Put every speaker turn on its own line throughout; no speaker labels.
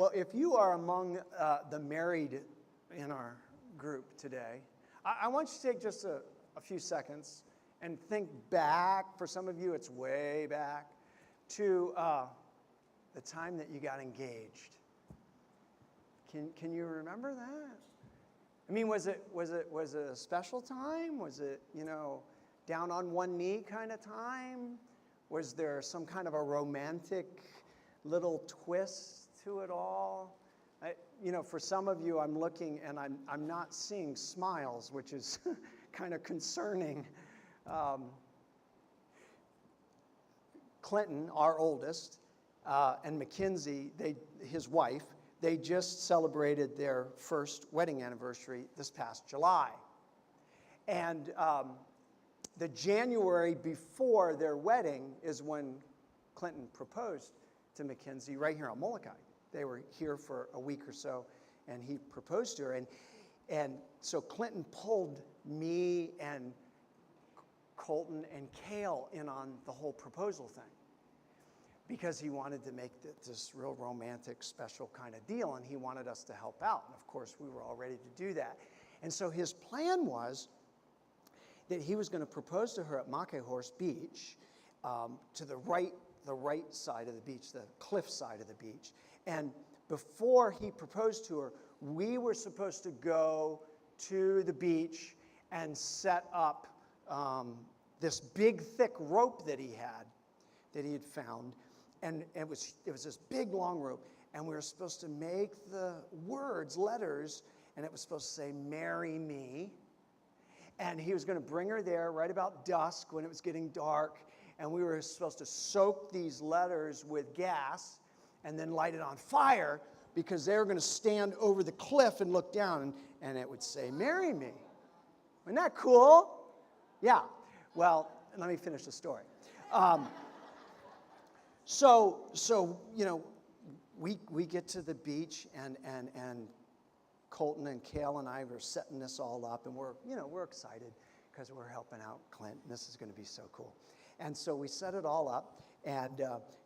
Well, if you are among the married in our group today, I want you to take just a few seconds and think back. For some of you, it's way back to the time that you got engaged. Can you remember that? I mean, was it a special time? Was it, down on one knee kind of time? Was there some kind of a romantic little twist to it all? For some of you, I'm looking and I'm not seeing smiles, which is kind of concerning. Clinton, our oldest, and Mackenzie, his wife, they just celebrated their first wedding anniversary this past July. And the January before their wedding is when Clinton proposed to Mackenzie right here on Molokai. They were here for a week or so, and he proposed to her. And so Clinton pulled me and Colton and Cale in on the whole proposal thing because he wanted to make this real romantic, special kind of deal, and he wanted us to help out. And of course, we were all ready to do that. And so his plan was that he was going to propose to her at Makehorse Beach, to the right side of the beach, the cliff side of the beach. And before he proposed to her, we were supposed to go to the beach and set up this big, thick rope that he had found. And it was this big, long rope. And we were supposed to make the words, letters, and it was supposed to say, "Marry me." And he was going to bring her there right about dusk when it was getting dark. And we were supposed to soak these letters with gas and then light it on fire because they were going to stand over the cliff and look down, and it would say, "Marry me." Isn't that cool? Yeah. Well, let me finish the story. So we get to the beach, and Colton and Cale and I were setting this all up, and we're excited because we're helping out Clint. This is going to be so cool. And so we set it all up, and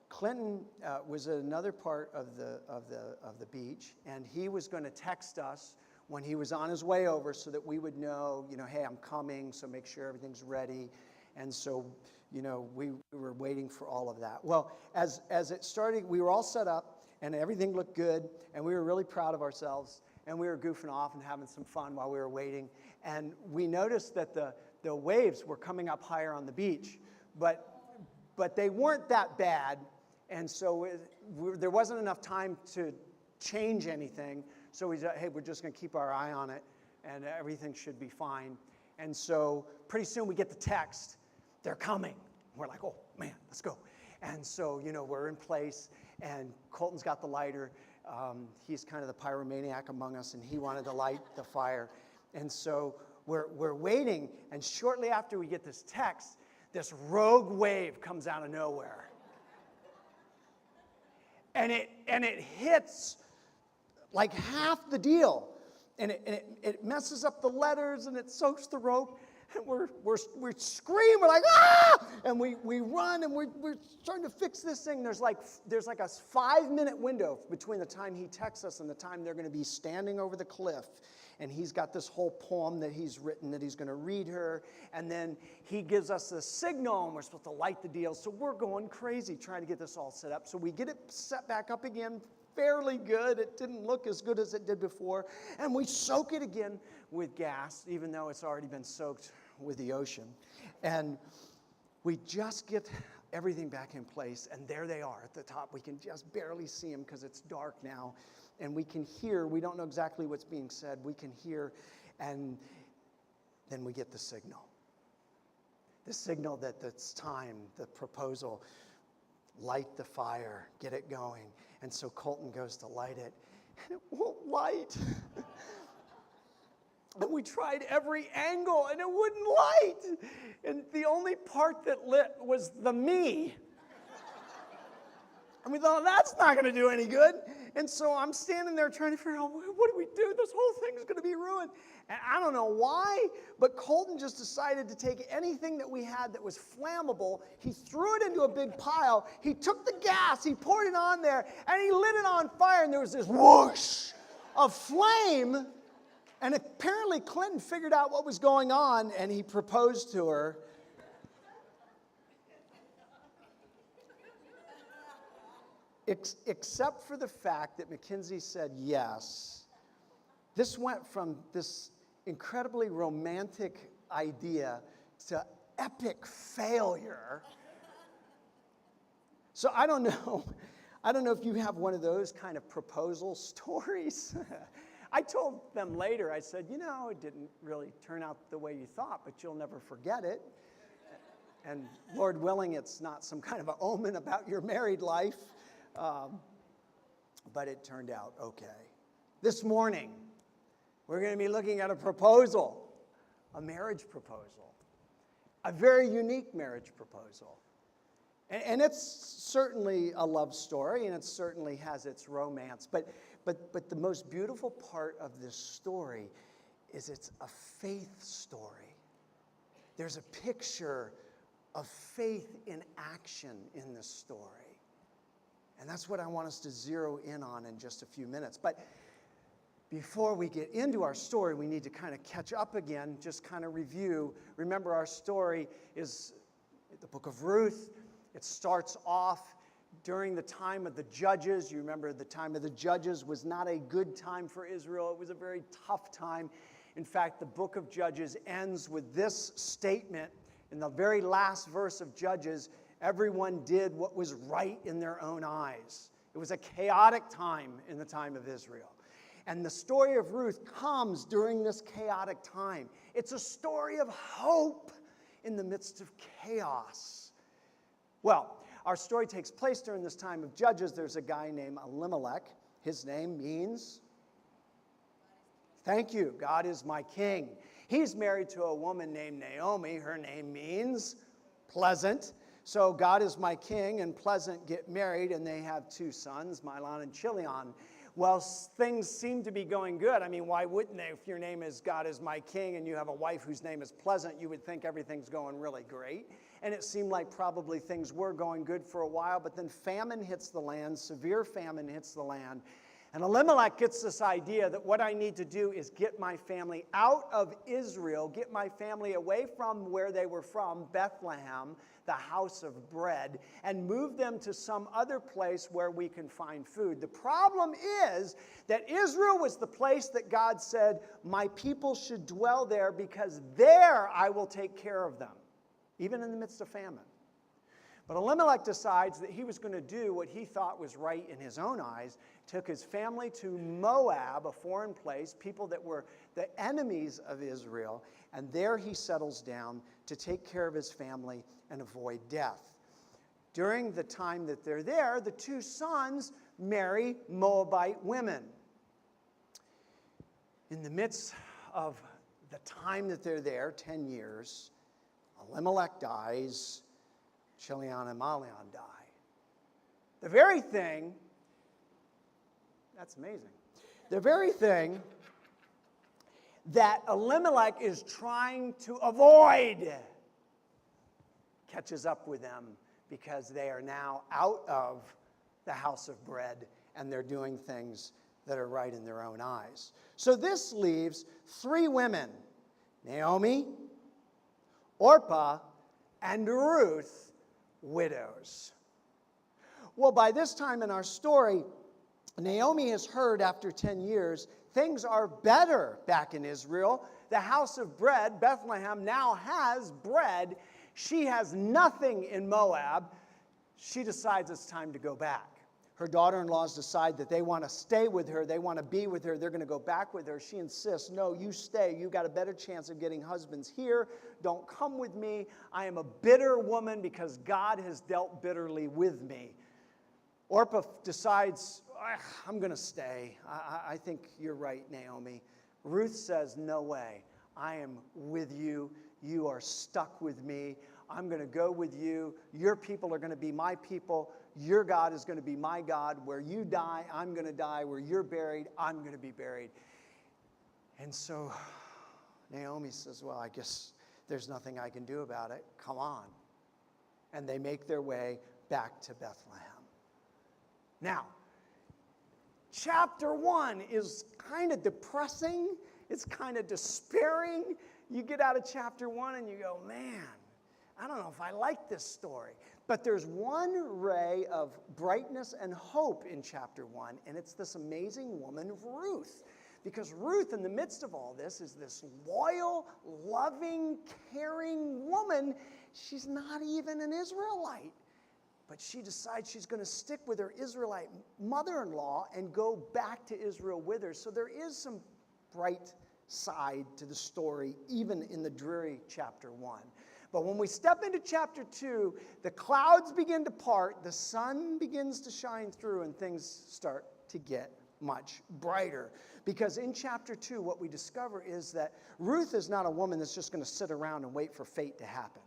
Clinton was at another part of the beach, and he was going to text us when he was on his way over so that we would know, hey, I'm coming, so make sure everything's ready. And so, we were waiting for all of that. Well, as it started, we were all set up, and everything looked good, and we were really proud of ourselves, and we were goofing off and having some fun while we were waiting. And we noticed that the waves were coming up higher on the beach, but they weren't that bad, and so there wasn't enough time to change anything. So we said, hey, we're just going to keep our eye on it, and everything should be fine. And so pretty soon we get the text, they're coming. We're like, oh, man, let's go. And so, we're in place, and Colton's got the lighter. He's kind of the pyromaniac among us, and he wanted to light the fire. And so we're waiting, and shortly after we get this text, this rogue wave comes out of nowhere. And it hits like half the deal. And it messes up the letters, and it soaks the rope. And we're screaming, we're like, ah! And we run, and we're trying to fix this thing. There's like a 5-minute window between the time he texts us and the time they're going to be standing over the cliff. And he's got this whole poem that he's written that he's going to read her. And then he gives us the signal, and we're supposed to light the deal. So we're going crazy trying to get this all set up. So we get it set back up again, fairly good. It didn't look as good as it did before. And we soak it again with gas, even though it's already been soaked with the ocean. And we just get everything back in place, and there they are at the top. We can just barely see them because it's dark now. And we can hear, we don't know exactly what's being said. We can hear, and then we get the signal. The signal that it's time, the proposal, light the fire, get it going. And so Colton goes to light it, and it won't light. And we tried every angle, and it wouldn't light. And the only part that lit was the me. And we thought, that's not going to do any good. And so I'm standing there trying to figure out, what do we do? This whole thing is going to be ruined. And I don't know why, but Colton just decided to take anything that we had that was flammable. He threw it into a big pile. He took the gas, he poured it on there, and he lit it on fire. And there was this whoosh of flame. And apparently Clinton figured out what was going on, and he proposed to her. Except for the fact that Mackenzie said yes, this went from this incredibly romantic idea to epic failure. So I don't know if you have one of those kind of proposal stories. I told them later, I said, it didn't really turn out the way you thought, but you'll never forget it. And Lord willing, it's not some kind of an omen about your married life. But it turned out okay. This morning, we're going to be looking at a proposal, a marriage proposal, a very unique marriage proposal. And it's certainly a love story, and it certainly has its romance. But the most beautiful part of this story is it's a faith story. There's a picture of faith in action in this story. And that's what I want us to zero in on in just a few minutes. But before we get into our story, we need to kind of catch up again, just kind of review. Remember, our story is the book of Ruth. It starts off during the time of the Judges. You remember the time of the Judges was not a good time for Israel. It was a very tough time. In fact, the book of Judges ends with this statement in the very last verse of Judges: everyone did what was right in their own eyes. It was a chaotic time in the time of Israel. And the story of Ruth comes during this chaotic time. It's a story of hope in the midst of chaos. Well, our story takes place during this time of Judges. There's a guy named Elimelech. His name means, thank you, God is my king. He's married to a woman named Naomi. Her name means pleasant. So God is my king and Pleasant get married, and they have two sons, Milon and Chilion. Well, things seem to be going good. I mean, why wouldn't they? If your name is God is my king and you have a wife whose name is Pleasant, you would think everything's going really great. And it seemed like probably things were going good for a while, but then famine hits the land, severe famine hits the land. And Elimelech gets this idea that what I need to do is get my family out of Israel, get my family away from where they were from, Bethlehem, the house of bread, and move them to some other place where we can find food. The problem is that Israel was the place that God said, my people should dwell there because there I will take care of them, even in the midst of famine. But Elimelech decides that he was going to do what he thought was right in his own eyes, took his family to Moab, a foreign place, people that were the enemies of Israel, and there he settles down to take care of his family and avoid death. During the time that they're there, the two sons marry Moabite women. In the midst of the time that they're there, 10 years, Elimelech dies, Chilion and Malion die. The very thing, that's amazing, the very thing that Elimelech is trying to avoid catches up with them because they are now out of the house of bread and they're doing things that are right in their own eyes. So this leaves three women, Naomi, Orpah, and Ruth, widows. Well, by this time in our story, Naomi has heard after 10 years, things are better back in Israel. The house of bread, Bethlehem, now has bread. She has nothing in Moab. She decides it's time to go back. Her daughter-in-laws decide that they want to stay with her. They want to be with her. They're going to go back with her. She insists, no, you stay. You got a better chance of getting husbands here. Don't come with me. I am a bitter woman because God has dealt bitterly with me. Orpah decides, I'm going to stay. I think you're right, Naomi. Ruth says, no way. I am with you. You are stuck with me. I'm going to go with you. Your people are going to be my people. Your God is going to be my God. Where you die, I'm going to die. Where you're buried, I'm going to be buried. And so Naomi says, well, I guess there's nothing I can do about it. Come on. And they make their way back to Bethlehem. Now, chapter 1 is kind of depressing. It's kind of despairing. You get out of chapter 1 and you go, man, I don't know if I like this story. But there's one ray of brightness and hope in chapter 1, and it's this amazing woman, Ruth. Because Ruth, in the midst of all this, is this loyal, loving, caring woman. She's not even an Israelite. But she decides she's going to stick with her Israelite mother-in-law and go back to Israel with her. So there is some bright side to the story, even in the dreary chapter 1. But when we step into chapter 2, the clouds begin to part, the sun begins to shine through, and things start to get much brighter. Because in chapter 2, what we discover is that Ruth is not a woman that's just going to sit around and wait for fate to happen.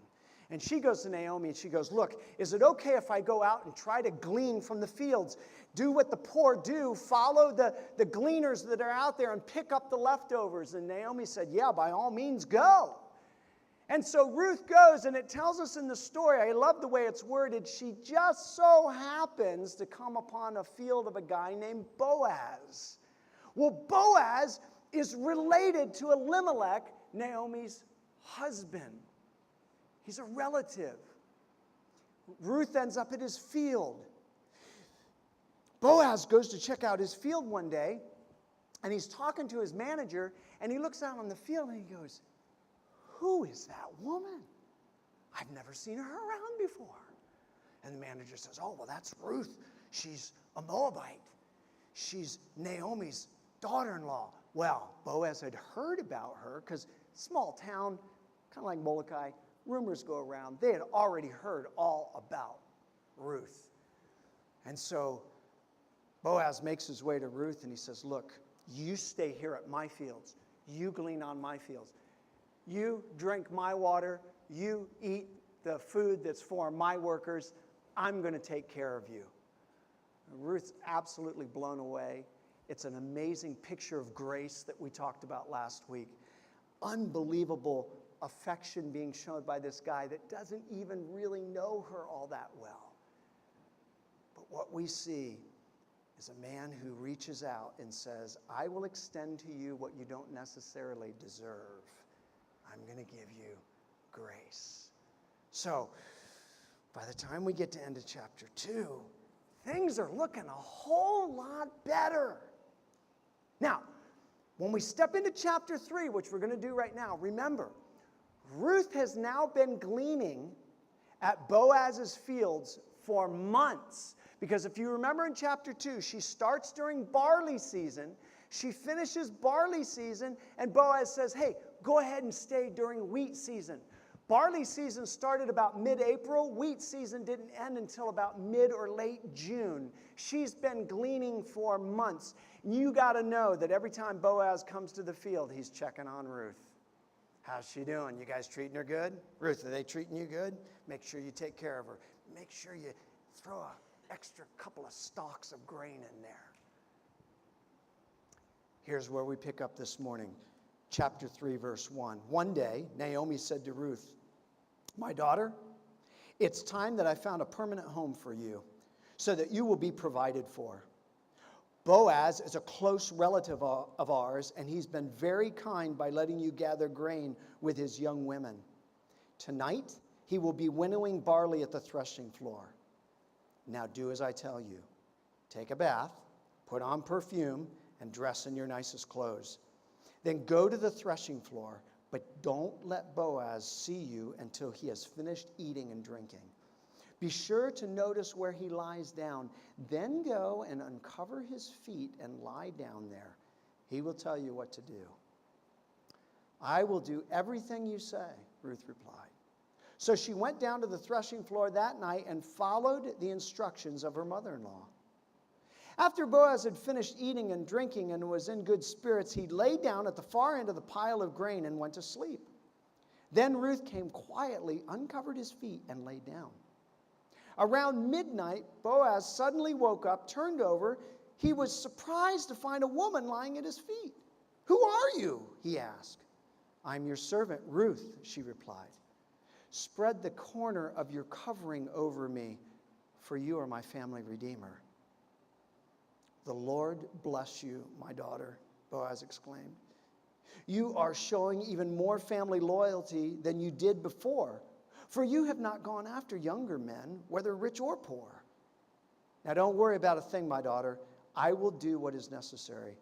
And she goes to Naomi and she goes, look, is it okay if I go out and try to glean from the fields? Do what the poor do. Follow the gleaners that are out there and pick up the leftovers. And Naomi said, yeah, by all means, go. And so Ruth goes, and it tells us in the story, I love the way it's worded, she just so happens to come upon a field of a guy named Boaz. Well, Boaz is related to Elimelech, Naomi's husband. He's a relative. Ruth ends up at his field. Boaz goes to check out his field one day, and he's talking to his manager, and he looks out on the field, and he goes, who is that woman? I've never seen her around before. And the manager says, oh, well, that's Ruth. She's a Moabite. She's Naomi's daughter-in-law. Well, Boaz had heard about her because small town, kind of like Molokai, rumors go around. They had already heard all about Ruth. And so Boaz makes his way to Ruth and he says, look, you stay here at my fields. You glean on my fields. You drink my water. You eat the food that's for my workers. I'm going to take care of you. And Ruth's absolutely blown away. It's an amazing picture of grace that we talked about last week. Unbelievable affection being shown by this guy that doesn't even really know her all that well. But what we see is a man who reaches out and says, I will extend to you what you don't necessarily deserve. I'm going to give you grace. So, by the time we get to end of chapter 2, things are looking a whole lot better. Now, when we step into chapter 3, which we're going to do right now, remember, Ruth has now been gleaning at Boaz's fields for months. Because if you remember in chapter 2, she starts during barley season, she finishes barley season, and Boaz says, hey, go ahead and stay during wheat season. Barley season started about mid-April. Wheat season didn't end until about mid or late June. She's been gleaning for months. You got to know that every time Boaz comes to the field, he's checking on Ruth. How's she doing? You guys treating her good? Ruth, are they treating you good? Make sure you take care of her. Make sure you throw an extra couple of stalks of grain in there. Here's where we pick up this morning. Chapter 3, verse 1. One day, Naomi said to Ruth, my daughter, it's time that I found a permanent home for you so that you will be provided for. Boaz is a close relative of ours, and he's been very kind by letting you gather grain with his young women. Tonight, he will be winnowing barley at the threshing floor. Now do as I tell you. Take a bath, put on perfume, and dress in your nicest clothes. Then go to the threshing floor, but don't let Boaz see you until he has finished eating and drinking. Be sure to notice where he lies down. Then go and uncover his feet and lie down there. He will tell you what to do. I will do everything you say, Ruth replied. So she went down to the threshing floor that night and followed the instructions of her mother-in-law. After Boaz had finished eating and drinking and was in good spirits, he lay down at the far end of the pile of grain and went to sleep. Then Ruth came quietly, uncovered his feet, and lay down. Around midnight, Boaz suddenly woke up, turned over. He was surprised to find a woman lying at his feet. "Who are you?" he asked. "I'm your servant, Ruth," she replied. "Spread the corner of your covering over me, for you are my family redeemer." "The Lord bless you, my daughter," Boaz exclaimed. "You are showing even more family loyalty than you did before, for you have not gone after younger men, whether rich or poor. Now don't worry about a thing, my daughter. I will do what is necessary.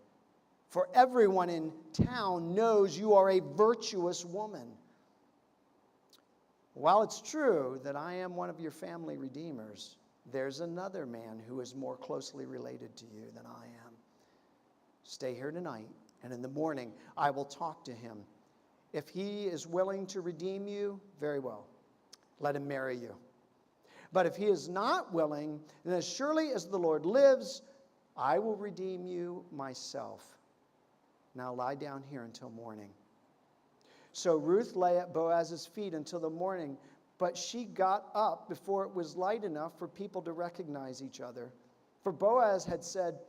For everyone in town knows you are a virtuous woman. While it's true that I am one of your family redeemers, there's another man who is more closely related to you than I am. Stay here tonight, and in the morning I will talk to him. If he is willing to redeem you, very well. Let him marry you. But if he is not willing, then as surely as the Lord lives, I will redeem you myself. Now lie down here until morning." So Ruth lay at Boaz's feet until the morning, but she got up before it was light enough for people to recognize each other. For Boaz had said,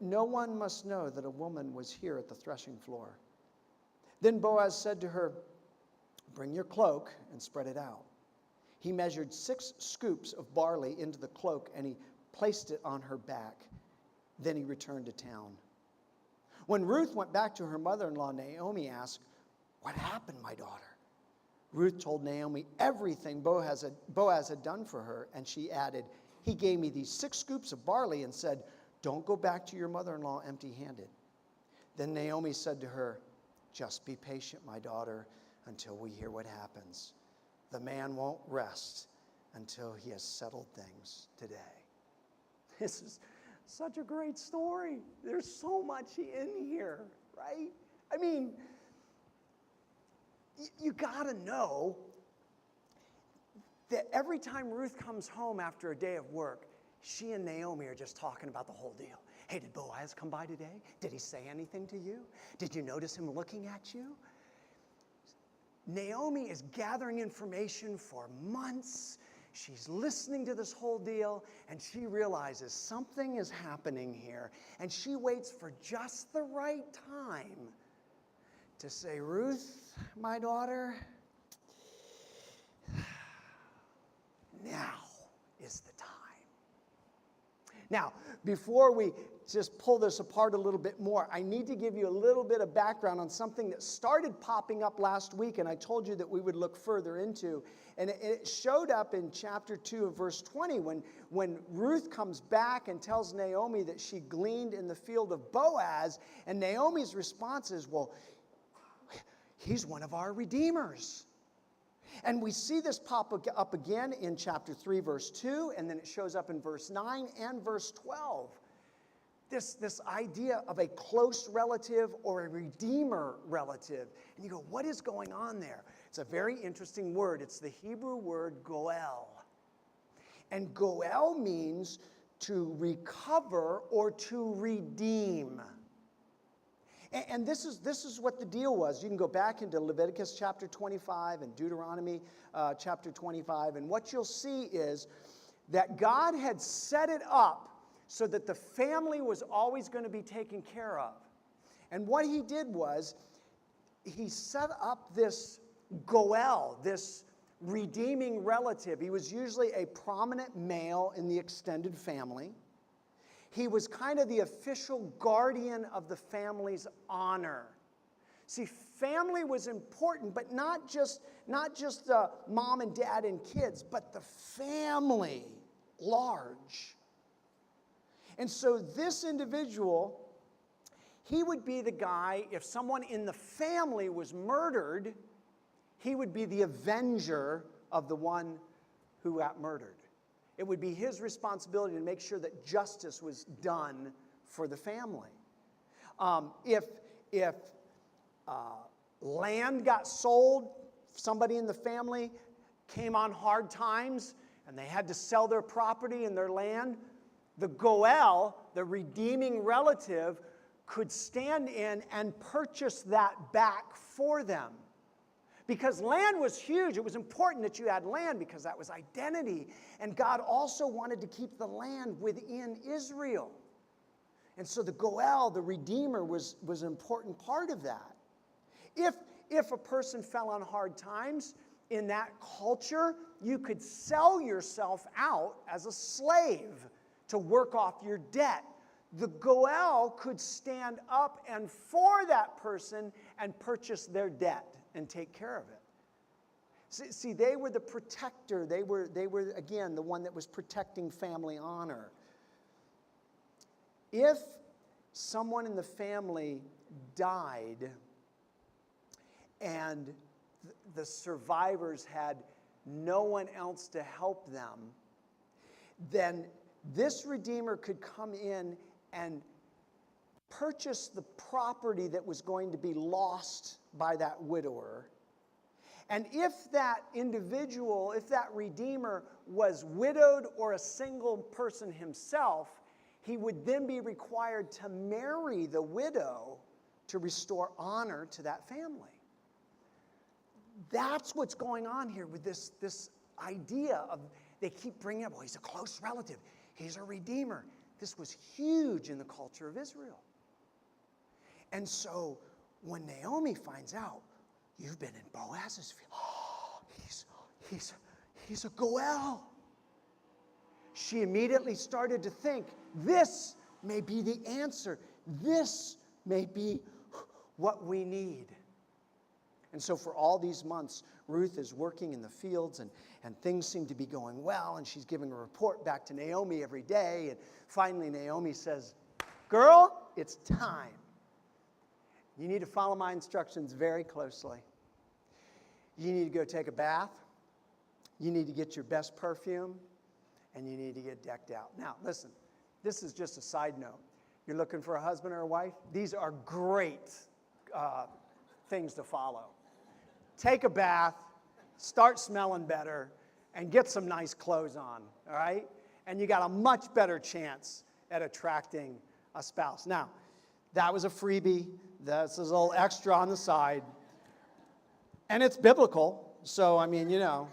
"No one must know that a woman was here at the threshing floor." Then Boaz said to her, "Bring your cloak and spread it out." He measured 6 scoops of barley into the cloak, and he placed it on her back. Then he returned to town. When Ruth went back to her mother-in-law, Naomi asked, "What happened, my daughter?" Ruth told Naomi everything Boaz had done for her, and she added, "He gave me these 6 scoops of barley and said, 'Don't go back to your mother-in-law empty-handed.'" Then Naomi said to her, "Just be patient, my daughter, until we hear what happens. The man won't rest until he has settled things today." This is such a great story. There's so much in here, right? I mean, you got to know that every time Ruth comes home after a day of work, she and Naomi are just talking about the whole deal. "Hey, did Boaz come by today? Did he say anything to you? Did you notice him looking at you?" Naomi is gathering information for months. She's listening to this whole deal, and she realizes something is happening here. And she waits for just the right time to say, "Ruth, my daughter, now is the time." Now, before we just pull this apart a little bit more, I need to give you a little bit of background on something that started popping up last week, and I told you that we would look further into. And it showed up in chapter 2 of verse 20 when Ruth comes back and tells Naomi that she gleaned in the field of Boaz, and Naomi's response is, "Well, he's one of our redeemers." And we see this pop up again in chapter 3, verse 2, and then it shows up in verse 9 and verse 12. This idea of a close relative or a redeemer relative. And you go, what is going on there? It's a very interesting word. It's the Hebrew word goel. And goel means to recover or to redeem. And this is what the deal was. You can go back into Leviticus chapter 25 and Deuteronomy chapter 25. And what you'll see is that God had set it up so that the family was always going to be taken care of. And what he did was he set up this goel, this redeeming relative. He was usually a prominent male in the extended family. He was kind of the official guardian of the family's honor. See, family was important, but not just mom and dad and kids, but the family large. And so this individual, he would be the guy, if someone in the family was murdered, he would be the avenger of the one who got murdered. It would be his responsibility to make sure that justice was done for the family. If land got sold, somebody in the family came on hard times and they had to sell their property and their land, the goel, the redeeming relative, could stand in and purchase that back for them. Because land was huge. It was important that you had land because that was identity. And God also wanted to keep the land within Israel. And so the Goel, the Redeemer, was an important part of that. If a person fell on hard times in that culture, you could sell yourself out as a slave to work off your debt. The Goel could stand up and for that person and purchase their debt and take care of it. See, they were the protector. They were again, the one that was protecting family honor. If someone in the family died and the survivors had no one else to help them, then this Redeemer could come in and purchase the property that was going to be lost by that widower. And if that individual, if that Redeemer was widowed or a single person himself, he would then be required to marry the widow to restore honor to that family. That's what's going on here with this idea of, they keep bringing up, well, he's a close relative. He's a redeemer. This was huge in the culture of Israel. And so when Naomi finds out, you've been in Boaz's field. Oh, he's a Goel. She immediately started to think, this may be the answer. This may be what we need. And so for all these months, Ruth is working in the fields, and things seem to be going well, and she's giving a report back to Naomi every day. And finally, Naomi says, girl, it's time. You need to follow my instructions very closely. You need to go take a bath. You need to get your best perfume, and you need to get decked out. Now, listen, this is just a side note. You're looking for a husband or a wife? These are great things to follow. Take a bath, start smelling better, and get some nice clothes on, all right? And you got a much better chance at attracting a spouse. Now, that was a freebie. This is a little extra on the side. And it's biblical, so, I mean, you know.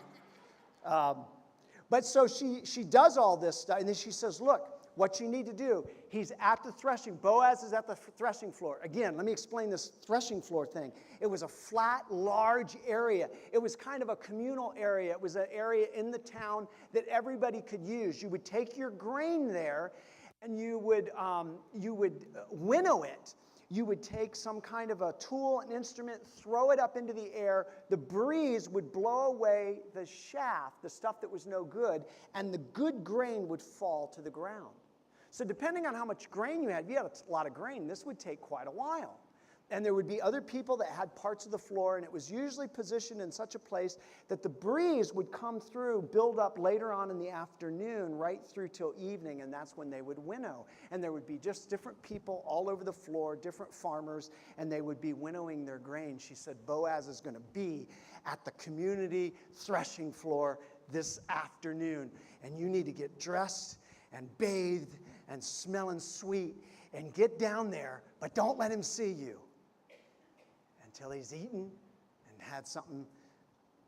But so she does all this stuff, and then she says, look, what you need to do, he's at the threshing. Boaz is at the threshing floor. Again, let me explain this threshing floor thing. It was a flat, large area. It was kind of a communal area. It was an area in the town that everybody could use. You would take your grain there, and you would winnow it. You would take some kind of a tool, an instrument, throw it up into the air. The breeze would blow away the chaff, the stuff that was no good, and the good grain would fall to the ground. So depending on how much grain you had, if you had a lot of grain, this would take quite a while. And there would be other people that had parts of the floor, and it was usually positioned in such a place that the breeze would come through, build up later on in the afternoon, right through till evening, and that's when they would winnow. And there would be just different people all over the floor, different farmers, and they would be winnowing their grain. She said, Boaz is going to be at the community threshing floor this afternoon, and you need to get dressed and bathed and smelling sweet and get down there, but don't let him see you until he's eaten and had something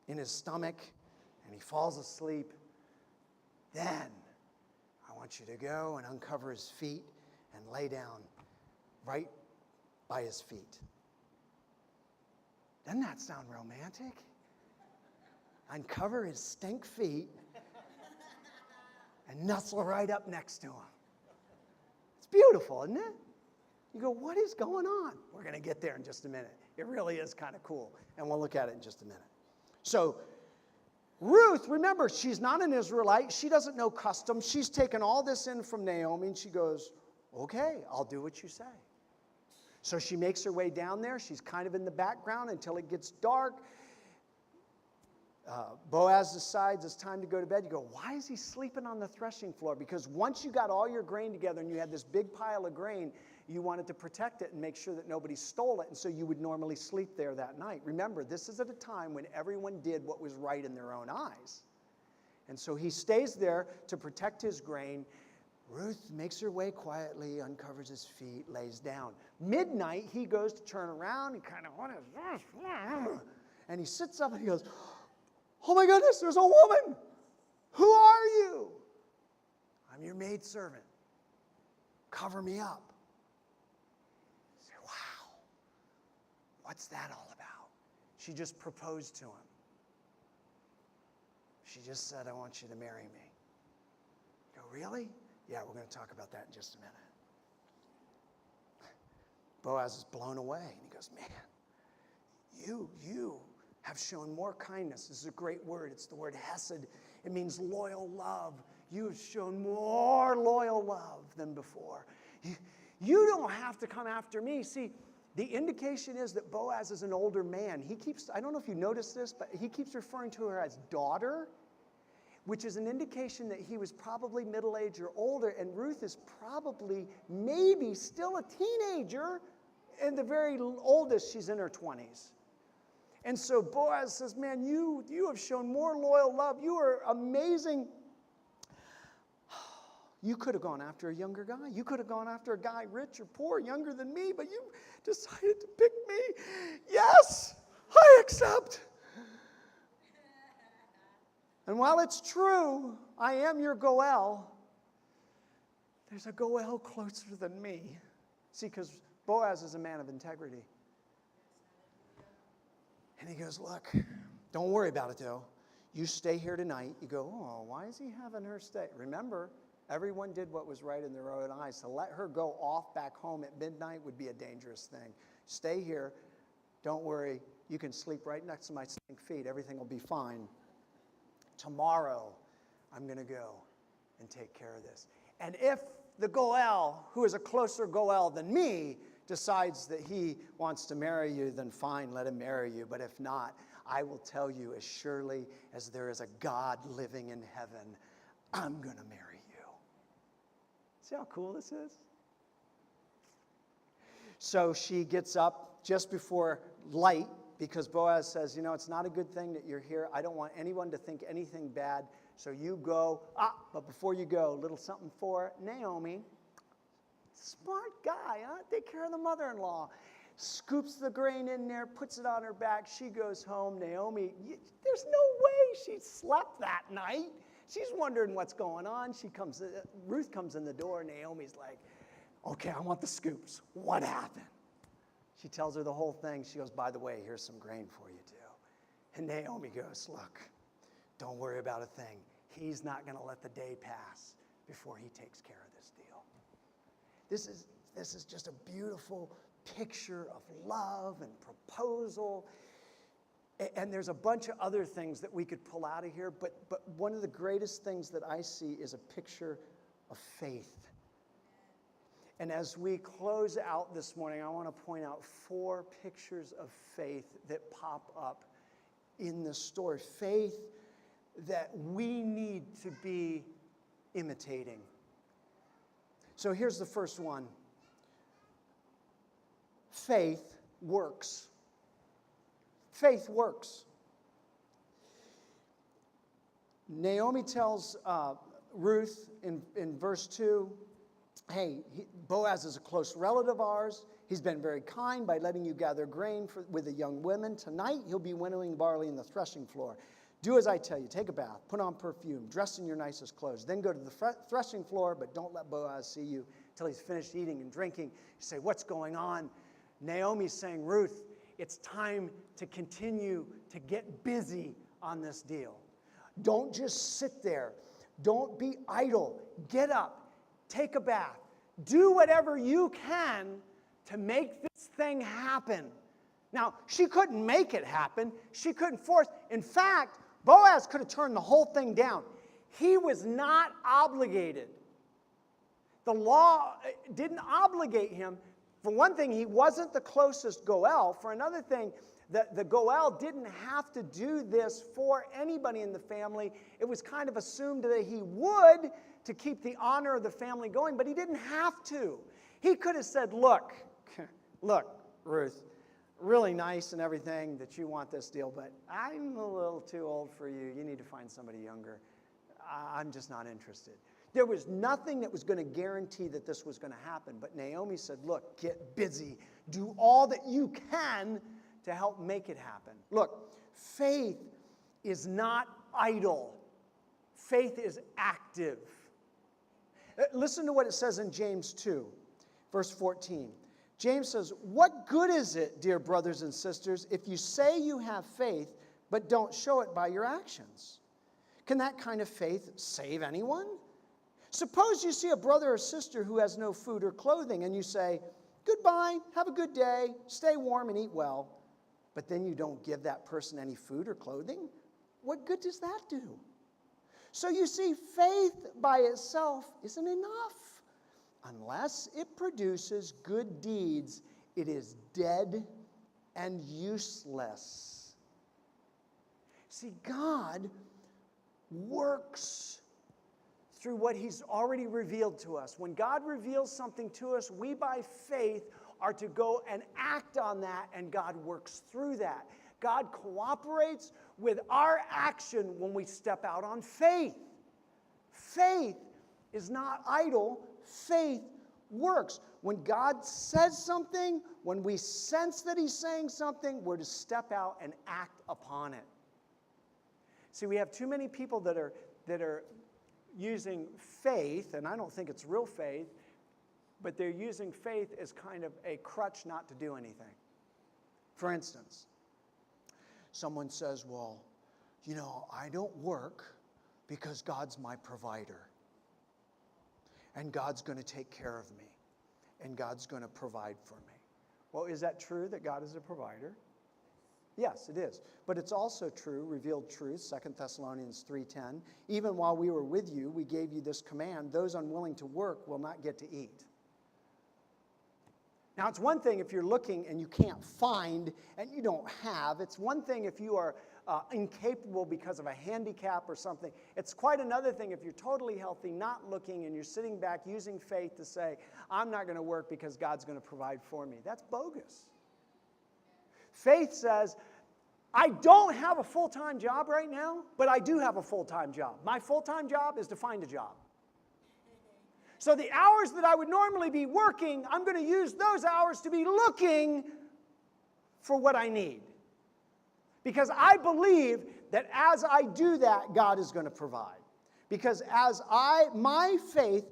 in his stomach and he falls asleep. Then I want you to go and uncover his feet and lay down right by his feet. Doesn't that sound romantic? Uncover his stink feet and nestle right up next to him. It's beautiful, isn't it? You go, what is going on? We're going to get there in just a minute. It really is kind of cool, and we'll look at it in just a minute. So Ruth, remember, she's not an Israelite. She doesn't know customs. She's taken all this in from Naomi, and she goes, okay, I'll do what you say. So she makes her way down there. She's kind of in the background until it gets dark. Boaz decides it's time to go to bed. You go, why is he sleeping on the threshing floor? Because once you got all your grain together and you had this big pile of grain, you wanted to protect it and make sure that nobody stole it, and so you would normally sleep there that night. Remember, this is at a time when everyone did what was right in their own eyes. And so he stays there to protect his grain. Ruth makes her way quietly, uncovers his feet, lays down. Midnight, he goes to turn around. He kind of, what is this? And he sits up and he goes, oh my goodness, there's a woman. Who are you? I'm your maidservant. Cover me up. I say, wow, what's that all about? She just proposed to him. She just said, I want you to marry me. You go, really? Yeah, we're going to talk about that in just a minute. Boaz is blown away, and he goes, man, you have shown more kindness. This is a great word. It's the word hesed. It means loyal love. You have shown more loyal love than before. You don't have to come after me. See, the indication is that Boaz is an older man. I don't know if you noticed this, but he keeps referring to her as daughter, which is an indication that he was probably middle-aged or older, and Ruth is probably maybe still a teenager, and the very oldest, she's in her 20s. And so Boaz says, man, you have shown more loyal love. You are amazing. You could have gone after a younger guy. You could have gone after a guy rich or poor, younger than me, but you decided to pick me. Yes, I accept. And while it's true, I am your Goel, there's a Goel closer than me. See, because Boaz is a man of integrity. And he goes, look, don't worry about it, though. You stay here tonight. You go, oh, why is he having her stay? Remember, everyone did what was right in their own eyes. To let her go off back home at midnight would be a dangerous thing. Stay here. Don't worry. You can sleep right next to my feet. Everything will be fine. Tomorrow, I'm going to go and take care of this. And if the Goel, who is a closer Goel than me, decides that he wants to marry you, then fine, let him marry you. But if not, I will tell you, as surely as there is a God living in heaven, I'm going to marry you. See how cool this is? So she gets up just before light, because Boaz says, it's not a good thing that you're here. I don't want anyone to think anything bad. So you go. But before you go, a little something for Naomi. Smart guy, huh? Take care of the mother-in-law. Scoops the grain in there, puts it on her back. She goes home. Naomi, there's no way she slept that night. She's wondering what's going on. Ruth comes in the door. Naomi's like, okay, I want the scoops. What happened? She tells her the whole thing. She goes, by the way, here's some grain for you too. And Naomi goes, look, don't worry about a thing. He's not going to let the day pass before he takes care of this deal. This is just a beautiful picture of love and proposal. And there's a bunch of other things that we could pull out of here, but one of the greatest things that I see is a picture of faith. And as we close out this morning, I want to point out 4 pictures of faith that pop up in this story. Faith that we need to be imitating. So here's the first one. Faith works. Faith works. Naomi tells Ruth in verse 2, hey, Boaz is a close relative of ours. He's been very kind by letting you gather grain with the young women. Tonight, he'll be winnowing barley in the threshing floor. Do as I tell you. Take a bath, put on perfume, dress in your nicest clothes. Then go to the threshing floor, but don't let Boaz see you until he's finished eating and drinking. You say, what's going on? Naomi's saying, Ruth, it's time to continue to get busy on this deal. Don't just sit there. Don't be idle. Get up. Take a bath. Do whatever you can to make this thing happen. Now, she couldn't make it happen. She couldn't force. In fact, Boaz could have turned the whole thing down. He was not obligated. The law didn't obligate him. For one thing, he wasn't the closest Goel. For another thing, the Goel didn't have to do this for anybody in the family. It was kind of assumed that he would to keep the honor of the family going, but he didn't have to. He could have said, look, Ruth, really nice and everything that you want this deal, but I'm a little too old for you. You need to find somebody younger. I'm just not interested. There was nothing that was going to guarantee that this was going to happen, but Naomi said, look, get busy. Do all that you can to help make it happen. Look, Faith is not idle. Faith is active. Listen to what it says in James 2, verse 14. James says, "What good is it, dear brothers and sisters, if you say you have faith, but don't show it by your actions? Can that kind of faith save anyone? Suppose you see a brother or sister who has no food or clothing, and you say, 'Goodbye, have a good day, stay warm and eat well,' but then you don't give that person any food or clothing? What good does that do? So you see, faith by itself isn't enough. Unless it produces good deeds, it is dead and useless." See, God works through what He's already revealed to us. When God reveals something to us, we by faith are to go and act on that, and God works through that. God cooperates with our action when we step out on faith. Faith is not idle. Faith works. When God says something, when we sense that He's saying something, we're to step out and act upon it. See, we have too many people that are using faith, and I don't think it's real faith, but they're using faith as kind of a crutch not to do anything. For instance, someone says, "Well, I don't work because God's my provider. And God's going to take care of me. And God's going to provide for me." Well, is that true that God is a provider? Yes, it is. But it's also true, revealed truth, 2 Thessalonians 3:10. "Even while we were with you, we gave you this command: those unwilling to work will not get to eat." Now, it's one thing if you're looking and you can't find and you don't have. It's one thing if you are incapable because of a handicap or something. It's quite another thing if you're totally healthy, not looking, and you're sitting back using faith to say, "I'm not going to work because God's going to provide for me." That's bogus. Faith says, "I don't have a full-time job right now, but I do have a full-time job. My full-time job is to find a job. So the hours that I would normally be working, I'm going to use those hours to be looking for what I need. Because I believe that as I do that, God is going to provide. Because as my faith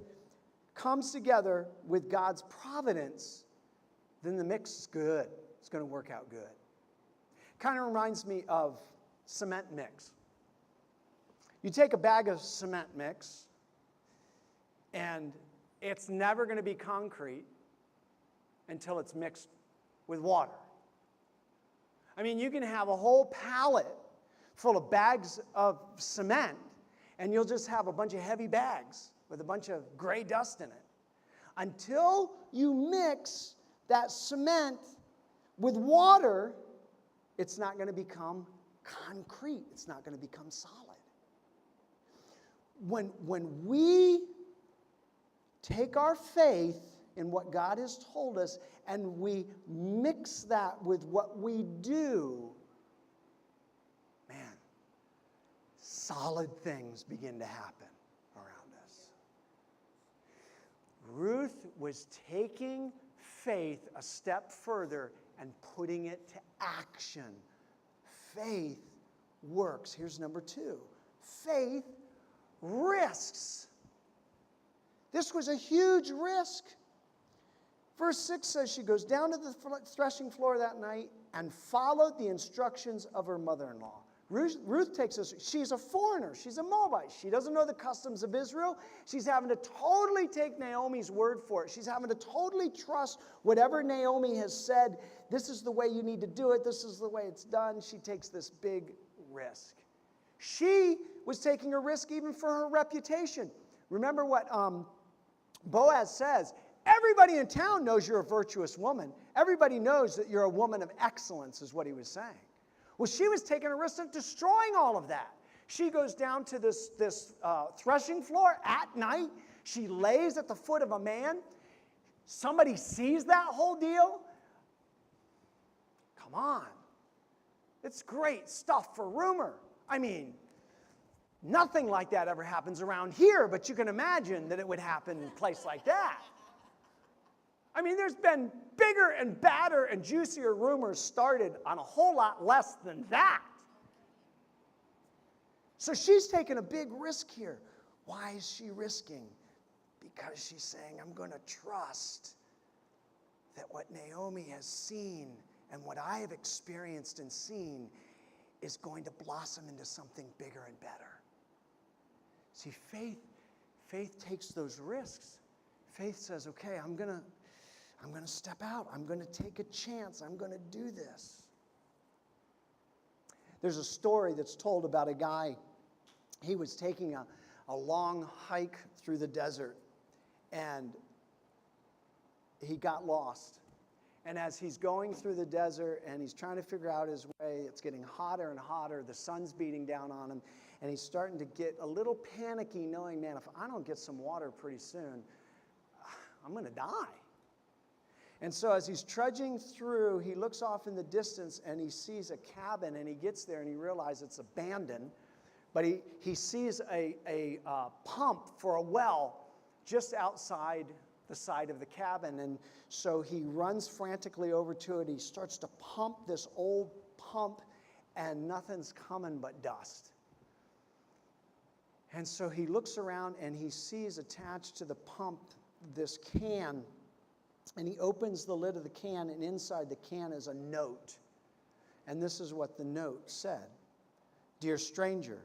comes together with God's providence, then the mix is good. It's going to work out good. Kind of reminds me of cement mix. You take a bag of cement mix, and it's never going to be concrete until it's mixed with water. I mean, you can have a whole pallet full of bags of cement, and you'll just have a bunch of heavy bags with a bunch of gray dust in it. Until you mix that cement with water, it's not going to become concrete. It's not going to become solid. When we take our faith in what God has told us and we mix that with what we do, man, solid things begin to happen around us. Ruth was taking faith a step further and putting it to action. Faith works. Here's number 2. Faith risks. This was a huge risk. Verse 6 says she goes down to the threshing floor that night and followed the instructions of her mother-in-law. Ruth takes us, she's a foreigner, she's a Moabite. She doesn't know the customs of Israel. She's having to totally take Naomi's word for it. She's having to totally trust whatever Naomi has said. This is the way you need to do it. This is the way it's done. She takes this big risk. She was taking a risk even for her reputation. Remember what Boaz says, everybody in town knows you're a virtuous woman. Everybody knows that you're a woman of excellence, is what he was saying. Well, she was taking a risk of destroying all of that. She goes down to this threshing floor at night. She lays at the foot of a man. Somebody sees that whole deal. Come on. It's great stuff for rumor. I mean, nothing like that ever happens around here, but you can imagine that it would happen in a place like that. I mean, there's been bigger and badder and juicier rumors started on a whole lot less than that. So she's taking a big risk here. Why is she risking? Because she's saying, I'm going to trust that what Naomi has seen and what I have experienced and seen is going to blossom into something bigger and better. See, faith takes those risks. Faith says, okay, I'm going to step out. I'm going to take a chance. I'm going to do this. There's a story that's told about a guy. He was taking a long hike through the desert, and he got lost. And as he's going through the desert and he's trying to figure out his way, it's getting hotter and hotter. The sun's beating down on him. And he's starting to get a little panicky, knowing, man, if I don't get some water pretty soon, I'm going to die. And so as he's trudging through, he looks off in the distance and he sees a cabin, and he gets there and he realizes it's abandoned. But he sees a pump for a well just outside the side of the cabin. And so he runs frantically over to it. He starts to pump this old pump, and nothing's coming but dust. And so he looks around and he sees attached to the pump this can. And he opens the lid of the can, and inside the can is a note. And this is what the note said. Dear stranger,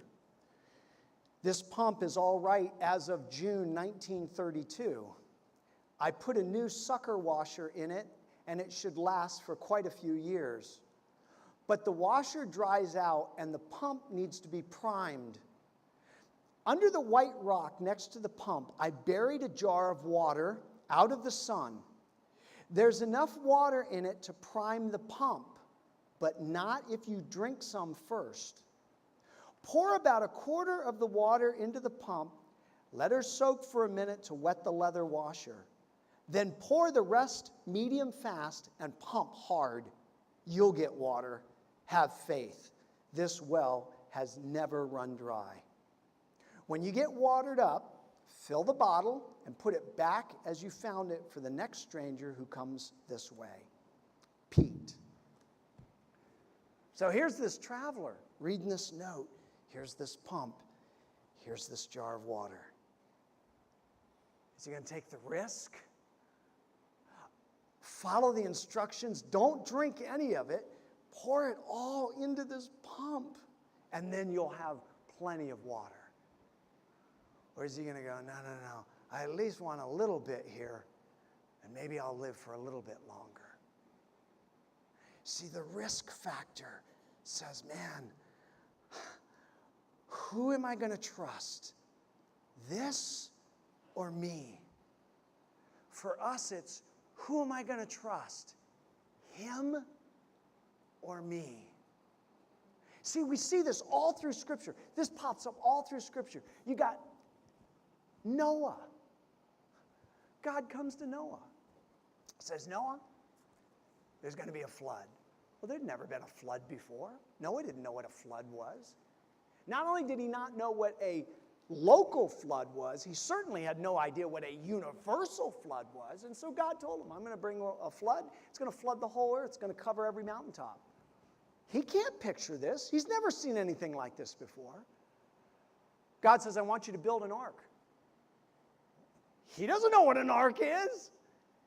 this pump is all right as of June 1932. I put a new sucker washer in it, and it should last for quite a few years. But the washer dries out, and the pump needs to be primed. Under the white rock next to the pump, I buried a jar of water out of the sun. There's enough water in it to prime the pump, but not if you drink some first. Pour about a quarter of the water into the pump. Let her soak for a minute to wet the leather washer. Then pour the rest medium fast and pump hard. You'll get water. Have faith. This well has never run dry. When you get watered up, fill the bottle and put it back as you found it for the next stranger who comes this way. Pete. So here's this traveler reading this note. Here's this pump. Here's this jar of water. Is he going to take the risk? Follow the instructions. Don't drink any of it. Pour it all into this pump, and then you'll have plenty of water. Or is he going to go, no, I at least want a little bit here, and maybe I'll live for a little bit longer. See, the risk factor says, man, who am I going to trust? This or me? For us, it's, who am I going to trust? Him or me? See, we see this all through Scripture. This pops up all through Scripture. You got Noah. God comes to Noah. Says, Noah, there's going to be a flood. Well, there'd never been a flood before. Noah didn't know what a flood was. Not only did he not know what a local flood was, he certainly had no idea what a universal flood was. And so God told him, I'm going to bring a flood. It's going to flood the whole earth. It's going to cover every mountaintop. He can't picture this. He's never seen anything like this before. God says, I want you to build an ark. He doesn't know what an ark is.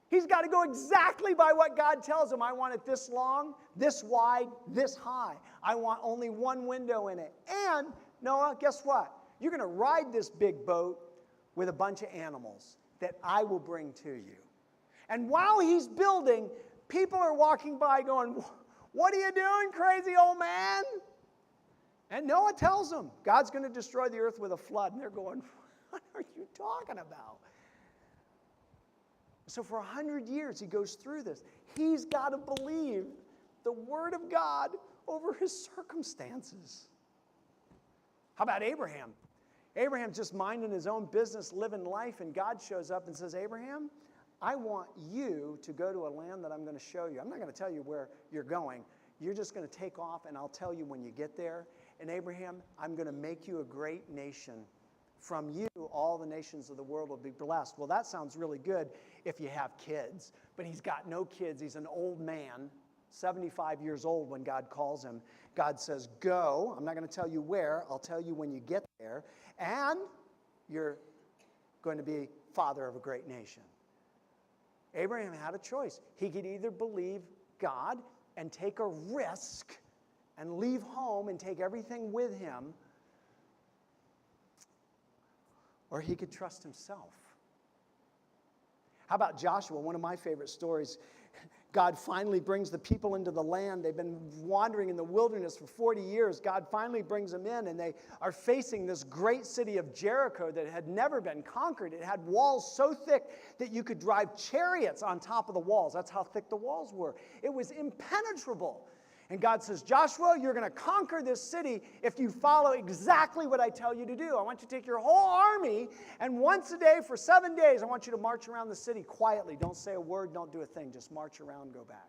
He's got to go exactly by what God tells him. I want it this long, this wide, this high. I want only one window in it. And, Noah, guess what? You're going to ride this big boat with a bunch of animals that I will bring to you. And while he's building, people are walking by going, what are you doing, crazy old man? And Noah tells them, God's going to destroy the earth with a flood. And they're going, what are you talking about? So for 100 years, he goes through this. He's got to believe the word of God over his circumstances. How about Abraham? Abraham's just minding his own business, living life, and God shows up and says, Abraham, I want you to go to a land that I'm going to show you. I'm not going to tell you where you're going. You're just going to take off, and I'll tell you when you get there. And Abraham, I'm going to make you a great nation. From you, all the nations of the world will be blessed. Well, that sounds really good if you have kids. But he's got no kids. He's an old man. 75 years old when God calls him. God says, go. I'm not going to tell you where. I'll tell you when you get there. And you're going to be father of a great nation. Abraham had a choice. He could either believe God and take a risk and leave home and take everything with him, or he could trust himself. How about Joshua? One of my favorite stories. God finally brings the people into the land. They've been wandering in the wilderness for 40 years. God finally brings them in, and they are facing this great city of Jericho that had never been conquered. It had walls so thick that you could drive chariots on top of the walls. That's how thick the walls were. It was impenetrable. And God says, Joshua, you're going to conquer this city if you follow exactly what I tell you to do. I want you to take your whole army, and once a day for 7 days, I want you to march around the city quietly. Don't say a word, don't do a thing. Just march around and go back.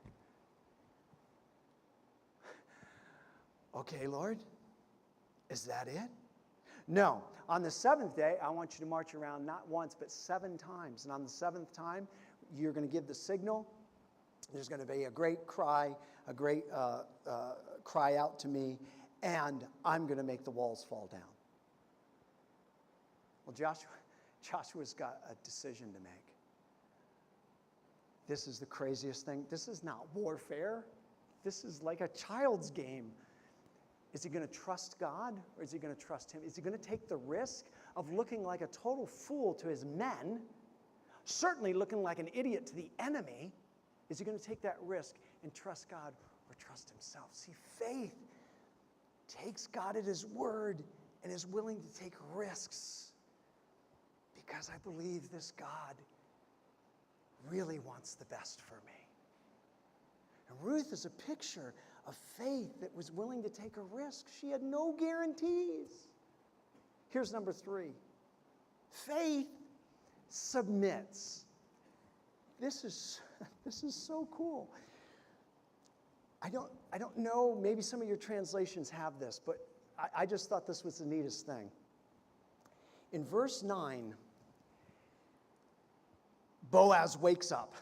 Okay, Lord, is that it? No. On the seventh day, I want you to march around not once, but 7 times. And on the 7th time, you're going to give the signal. There's going to be a great cry, a great cry out to me, and I'm going to make the walls fall down. Well, Joshua's got a decision to make. This is the craziest thing. This is not warfare. This is like a child's game. Is he going to trust God, or is he going to trust him? Is he going to take the risk of looking like a total fool to his men, certainly looking like an idiot to the enemy? Is he going to take that risk and trust God or trust himself? See, faith takes God at his word and is willing to take risks because I believe this God really wants the best for me. And Ruth is a picture of faith that was willing to take a risk. She had no guarantees. Here's number 3. Faith submits. This is so cool. I don't know, maybe some of your translations have this, but I just thought this was the neatest thing. In verse 9, Boaz wakes up.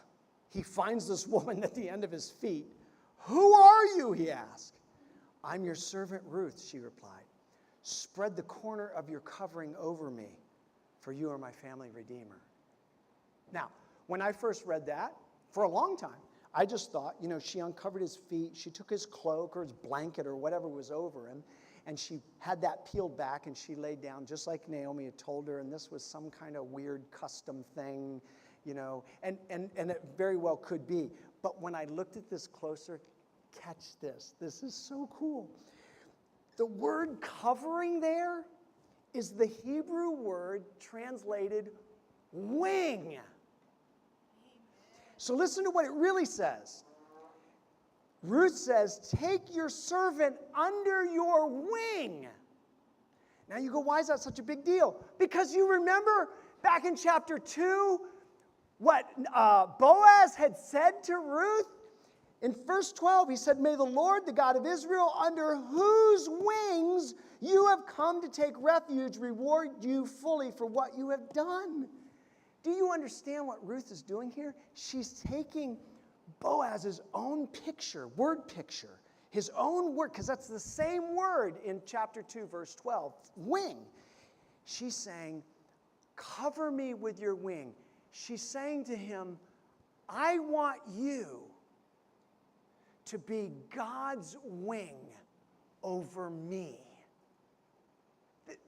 He finds this woman at the end of his feet. Who are you? He asked. I'm your servant Ruth, she replied. Spread the corner of your covering over me, for you are my family redeemer. Now, when I first read that, for a long time, I just thought, she uncovered his feet, she took his cloak or his blanket or whatever was over him, and she had that peeled back and she laid down just like Naomi had told her, and this was some kind of weird custom thing, and it very well could be. But when I looked at this closer, catch this. This is so cool. The word covering there is the Hebrew word translated wing. So listen to what it really says. Ruth says, take your servant under your wing. Now you go, why is that such a big deal? Because you remember back in chapter 2, what Boaz had said to Ruth? In verse 12, he said, may the Lord, the God of Israel, under whose wings you have come to take refuge, reward you fully for what you have done. Do you understand what Ruth is doing here? She's taking Boaz's own picture, word picture, his own word, because that's the same word in chapter 2, verse 12, wing. She's saying, cover me with your wing. She's saying to him, I want you to be God's wing over me.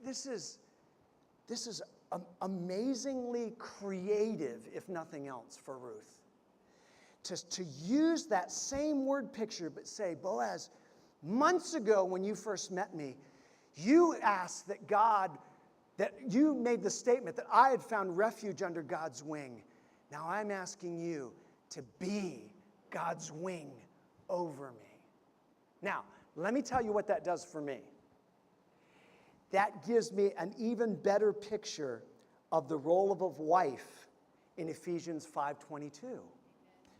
This is amazingly creative, if nothing else, for Ruth. To use that same word picture, but say, Boaz, months ago when you first met me, you asked that you made the statement that I had found refuge under God's wing. Now I'm asking you to be God's wing over me. Now, let me tell you what that does for me. That gives me an even better picture of the role of a wife in Ephesians 5:22.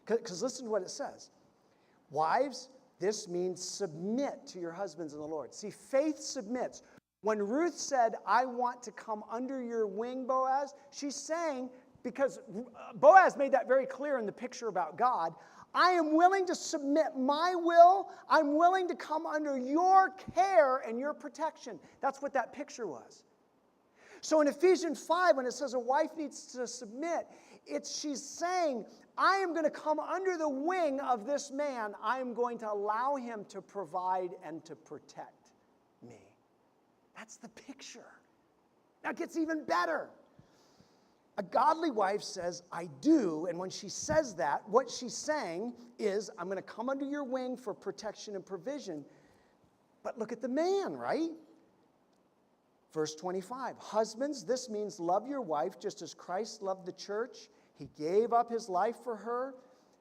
Because listen to what it says. Wives, this means submit to your husbands in the Lord. See, faith submits. When Ruth said, I want to come under your wing, Boaz, she's saying, because Boaz made that very clear in the picture about God, I am willing to submit my will. I'm willing to come under your care and your protection. That's what that picture was. So in Ephesians 5, when it says a wife needs to submit, she's saying, I am going to come under the wing of this man. I am going to allow him to provide and to protect me. That's the picture. Now it gets even better. A godly wife says, I do, and when she says that, what she's saying is, I'm going to come under your wing for protection and provision. But look at the man, right? Verse 25, husbands, this means love your wife just as Christ loved the church. He gave up his life for her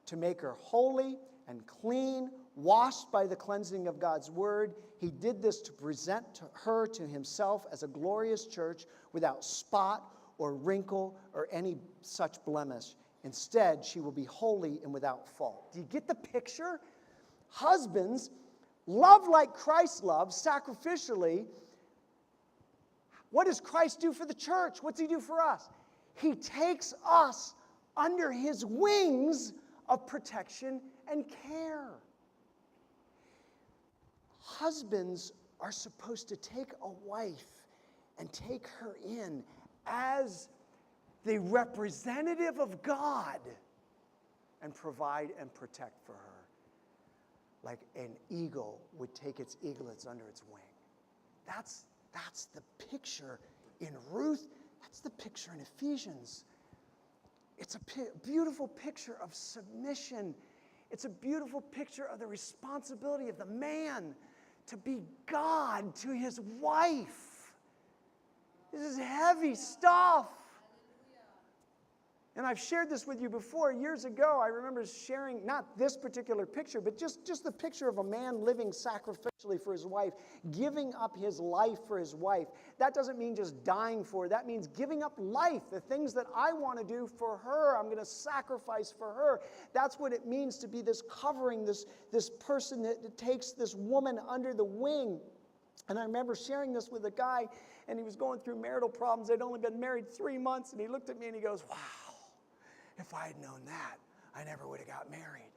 to make her holy and clean, washed by the cleansing of God's word. He did this to present her to himself as a glorious church without spot or wrinkle or any such blemish. Instead, she will be holy and without fault. Do you get the picture? Husbands, love like Christ loved, sacrificially. What does Christ do for the church? What's he do for us? He takes us under his wings of protection and care. Husbands are supposed to take a wife and take her in as the representative of God and provide and protect for her, like an eagle would take its eaglets under its wing. That's the picture in Ruth. That's the picture in Ephesians. It's a beautiful picture of submission. It's a beautiful picture of the responsibility of the man to be God to his wife. This is heavy stuff. And I've shared this with you before. Years ago, I remember sharing, not this particular picture, but just the picture of a man living sacrificially for his wife, giving up his life for his wife. That doesn't mean just dying for her. That means giving up life, the things that I want to do for her. I'm going to sacrifice for her. That's what it means to be this covering, this person that takes this woman under the wing. And I remember sharing this with a guy, and he was going through marital problems. They'd only been married 3 months, and he looked at me and he goes, wow. If I had known that, I never would have got married.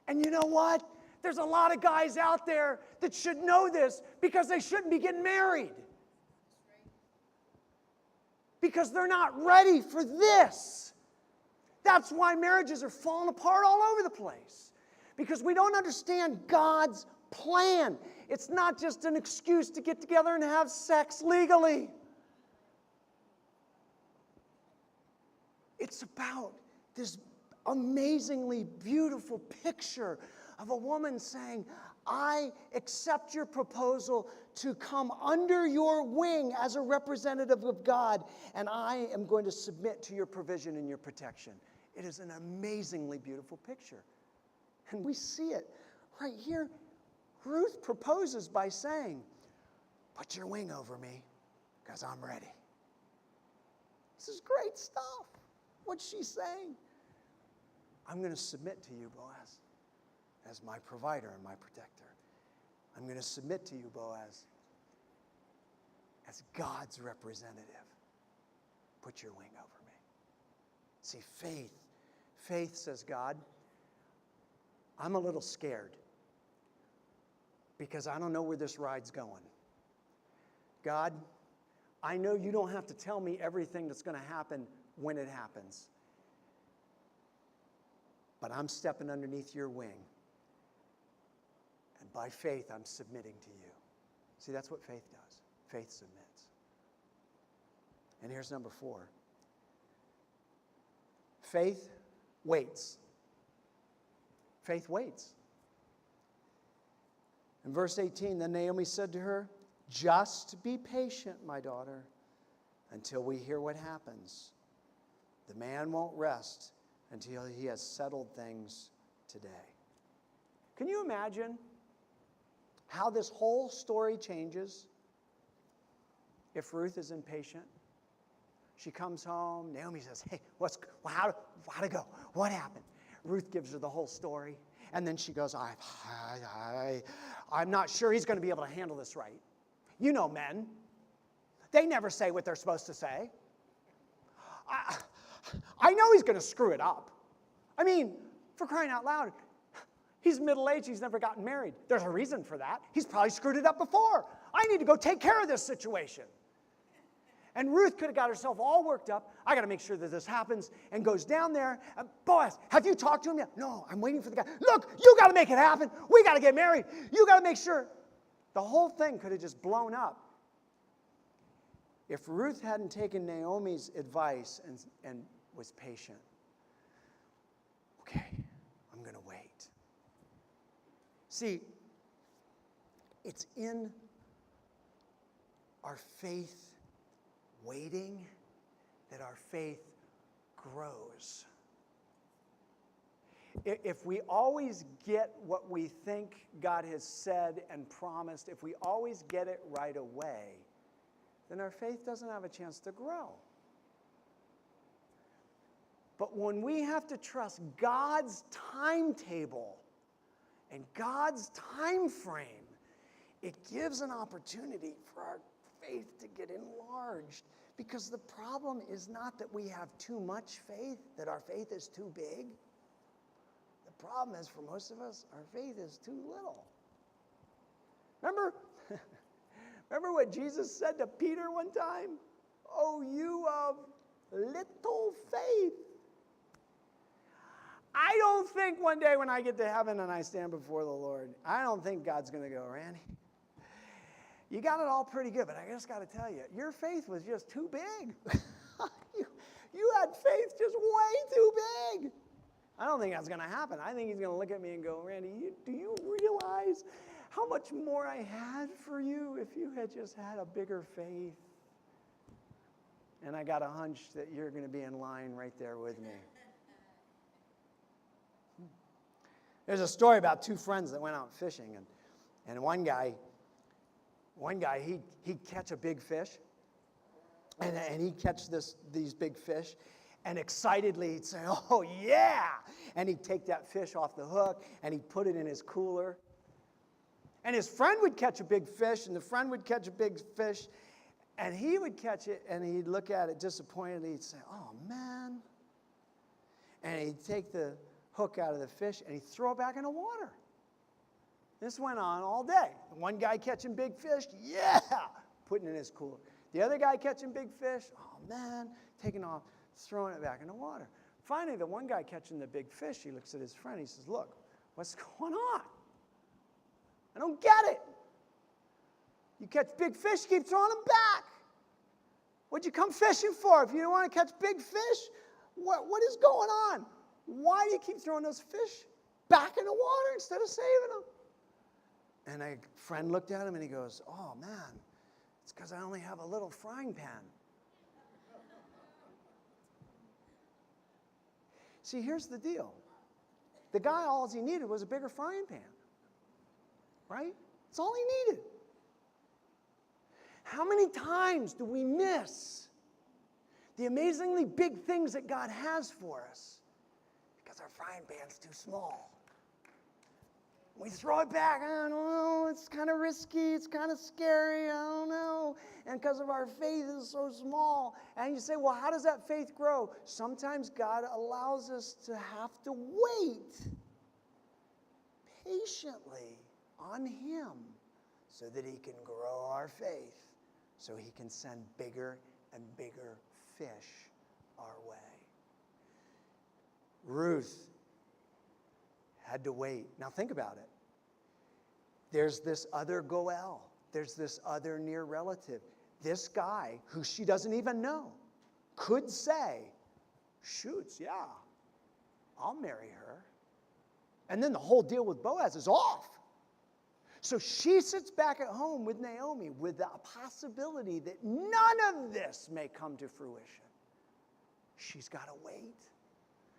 And you know what? There's a lot of guys out there that should know this because they shouldn't be getting married. Because they're not ready for this. That's why marriages are falling apart all over the place. Because we don't understand God's plan. It's not just an excuse to get together and have sex legally. It's about this amazingly beautiful picture of a woman saying, I accept your proposal to come under your wing as a representative of God, and I am going to submit to your provision and your protection. It is an amazingly beautiful picture. And we see it right here. Ruth proposes by saying, put your wing over me because I'm ready. This is great stuff. What's she saying? I'm going to submit to you, Boaz, as my provider and my protector. I'm going to submit to you, Boaz, as God's representative. Put your wing over me. See, faith says, God, I'm a little scared because I don't know where this ride's going. God, I know you don't have to tell me everything that's going to happen when it happens. But I'm stepping underneath your wing. And by faith, I'm submitting to you. See, that's what faith does. Faith submits. And here's number 4. Faith waits. Faith waits. In verse 18, then Naomi said to her, just be patient, my daughter, until we hear what happens. The man won't rest until he has settled things today. Can you imagine how this whole story changes if Ruth is impatient? She comes home. Naomi says, hey, how'd it go? What happened? Ruth gives her the whole story. And then she goes, I'm not sure he's going to be able to handle this right. You know men. They never say what they're supposed to say. I know he's going to screw it up. I mean, for crying out loud, he's middle-aged, he's never gotten married. There's a reason for that. He's probably screwed it up before. I need to go take care of this situation. And Ruth could have got herself all worked up. I got to make sure that this happens, and goes down there. Boaz, have you talked to him yet? No, I'm waiting for the guy. Look, you got to make it happen. We got to get married. You got to make sure. The whole thing could have just blown up if Ruth hadn't taken Naomi's advice and was patient. Okay, I'm going to wait. See, it's in our faith waiting that our faith grows. If we always get what we think God has said and promised, if we always get it right away, then our faith doesn't have a chance to grow. But when we have to trust God's timetable and God's time frame, it gives an opportunity for our faith to get enlarged. Because the problem is not that we have too much faith, that our faith is too big. The problem is, for most of us, our faith is too little. Remember what Jesus said to Peter one time? Oh, you of little faith. I don't think one day when I get to heaven and I stand before the Lord, I don't think God's going to go, Randy, you got it all pretty good, but I just got to tell you, your faith was just too big. you had faith just way too big. I don't think that's going to happen. I think he's going to look at me and go, Randy, do you realize how much more I had for you if you had just had a bigger faith? And I got a hunch that you're going to be in line right there with me. There's a story about two friends that went out fishing, and one guy he'd catch a big fish, and he'd catch these big fish, and excitedly he'd say, oh yeah, and he'd take that fish off the hook, and he'd put it in his cooler. And his friend would catch a big fish, and the friend would catch a big fish, and he would catch it, and he'd look at it disappointedly, he'd say, oh man, and he'd take the hook out of the fish, and he'd throw it back in the water. This went on all day. One guy catching big fish, yeah, putting it in his cooler. The other guy catching big fish, oh man, taking off, throwing it back in the water. Finally, the one guy catching the big fish, he looks at his friend, he says, look, what's going on? I don't get it. You catch big fish, keep throwing them back. What'd you come fishing for if you don't want to catch big fish? What is going on? Why do you keep throwing those fish back in the water instead of saving them? And a friend looked at him and he goes, oh man, it's because I only have a little frying pan. See, here's the deal. The guy, all he needed was a bigger frying pan. Right? That's all he needed. How many times do we miss the amazingly big things that God has for us because our frying pan's too small? We throw it back, I don't know, it's kind of risky, it's kind of scary, I don't know. And because of our faith is so small. And you say, well, how does that faith grow? Sometimes God allows us to have to wait patiently on Him so that He can grow our faith, so He can send bigger and bigger fish our way. Ruth had to wait. Now think about it. There's this other Goel. There's this other near relative. This guy, who she doesn't even know, could say, shoots, yeah, I'll marry her. And then the whole deal with Boaz is off. So she sits back at home with Naomi with the possibility that none of this may come to fruition. She's got to wait.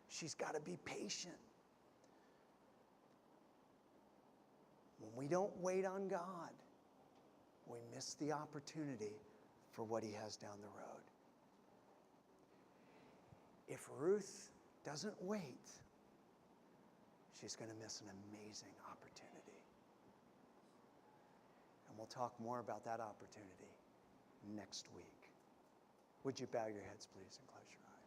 She's got to be patient. When we don't wait on God, we miss the opportunity for what He has down the road. If Ruth doesn't wait, she's going to miss an amazing opportunity. And we'll talk more about that opportunity next week. Would you bow your heads, please, and close your eyes?